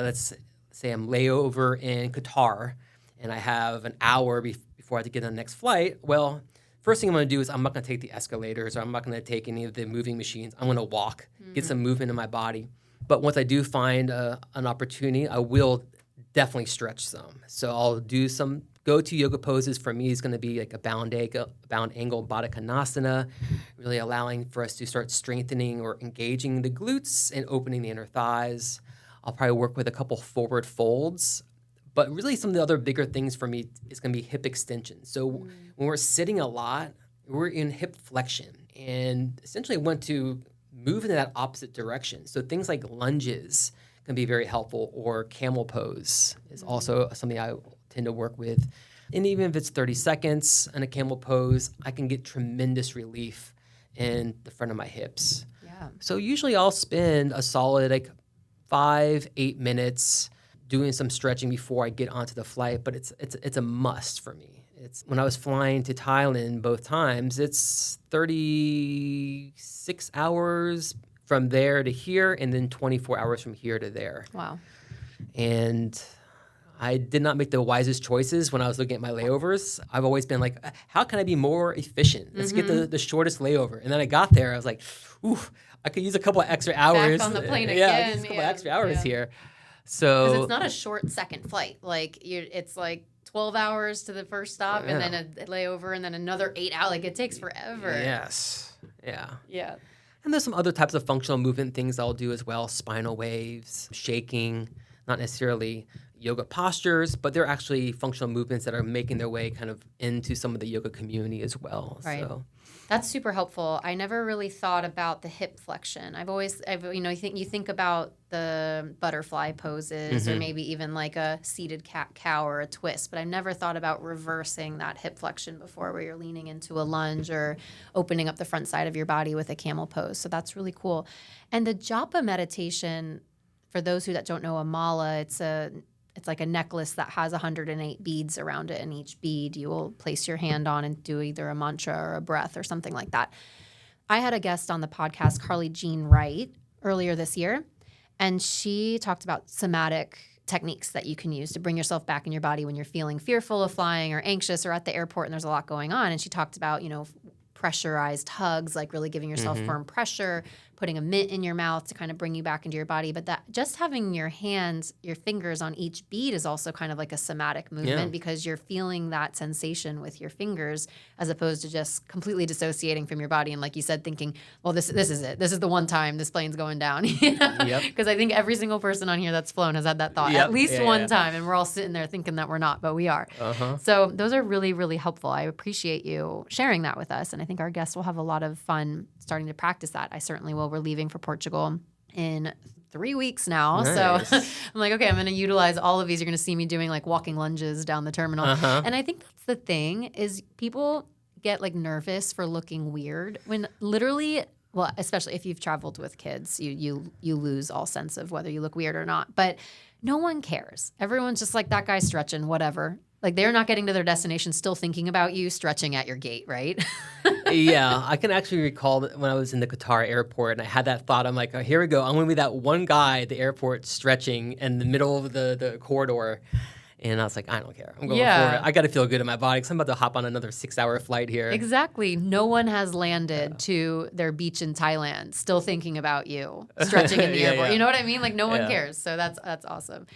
Let's say I'm layover in Qatar and I have an hour before I have to get on the next flight. Well, first thing I'm going to do is I'm not going to take the escalators, or I'm not going to take any of the moving machines. I'm going to walk, get some movement in my body. But once I do find an opportunity, I will definitely stretch some. So I'll do some go-to yoga poses. For me is going to be like a bound angle Baddha Konasana, really allowing for us to start strengthening or engaging the glutes and opening the inner thighs. I'll probably work with a couple forward folds. But really some of the other bigger things for me is going to be hip extension. So when we're sitting a lot, we're in hip flexion and essentially want to move in that opposite direction. So things like lunges can be very helpful, or camel pose is also something I tend to work with. And even if it's 30 seconds in a camel pose, I can get tremendous relief in the front of my hips. Yeah. So usually I'll spend a solid 5-8 minutes doing some stretching before I get onto the flight, but it's a must for me. It's when I was flying to Thailand both times, it's 36 hours from there to here, and then 24 hours from here to there. Wow. And I did not make the wisest choices when I was looking at my layovers. I've always been like, how can I be more efficient? Let's get the shortest layover. And then I got there, I was like, ooh, I could use a couple of extra hours. Back on the plane Yeah, again. use a couple of extra hours here. Because So it's not a short second flight. It's like 12 hours to the first stop, and then a layover, and then another 8 hours. Like, it takes forever. Yes. Yeah. Yeah. And there's some other types of functional movement things I'll do as well. Spinal waves, shaking, not necessarily yoga postures, but they're actually functional movements that are making their way kind of into some of the yoga community as well. Right. So That's super helpful. I never really thought about the hip flexion. You think about the butterfly poses, or maybe even like a seated cow or a twist, but I never thought about reversing that hip flexion before, where you're leaning into a lunge or opening up the front side of your body with a camel pose. So that's really cool. And the japa meditation, for those that don't know, a mala, it's like a necklace that has 108 beads around it, and each bead you will place your hand on and do either a mantra or a breath or something like that. I had a guest on the podcast, Carly Jean Wright, earlier this year, and she talked about somatic techniques that you can use to bring yourself back in your body when you're feeling fearful of flying or anxious or at the airport and there's a lot going on. And she talked about, pressurized hugs, like really giving yourself firm pressure, putting a mitt in your mouth to kind of bring you back into your body. But that just having your fingers on each bead is also kind of like a somatic movement, because you're feeling that sensation with your fingers, as opposed to just completely dissociating from your body. And like you said, thinking, well, this is it. This is the one time this plane's going down. Because I think every single person on here that's flown has had that thought at least one time. And we're all sitting there thinking that we're not, but we are. So those are really, really helpful. I appreciate you sharing that with us. And I think our guests will have a lot of fun starting to practice that. I certainly will. We're leaving for Portugal in 3 weeks now. Nice. So I'm like, okay, I'm going to utilize all of these. You're going to see me doing like walking lunges down the terminal. And I think that's the thing, is people get like nervous for looking weird when literally, well, especially if you've traveled with kids, you lose all sense of whether you look weird or not. But no one cares. Everyone's just like, that guy's stretching, whatever. Like, they're not getting to their destination still thinking about you stretching at your gate, right? Yeah, I can actually recall that when I was in the Qatar airport and I had that thought. I'm like, oh, here we go. I'm going to be that one guy at the airport stretching in the middle of the corridor. And I was like, I don't care. I'm going for it. I got to feel good in my body because I'm about to hop on another 6-hour flight here. Exactly. No one has landed to their beach in Thailand still thinking about you stretching in the airport. You know what I mean? Like, no one cares. So that's awesome.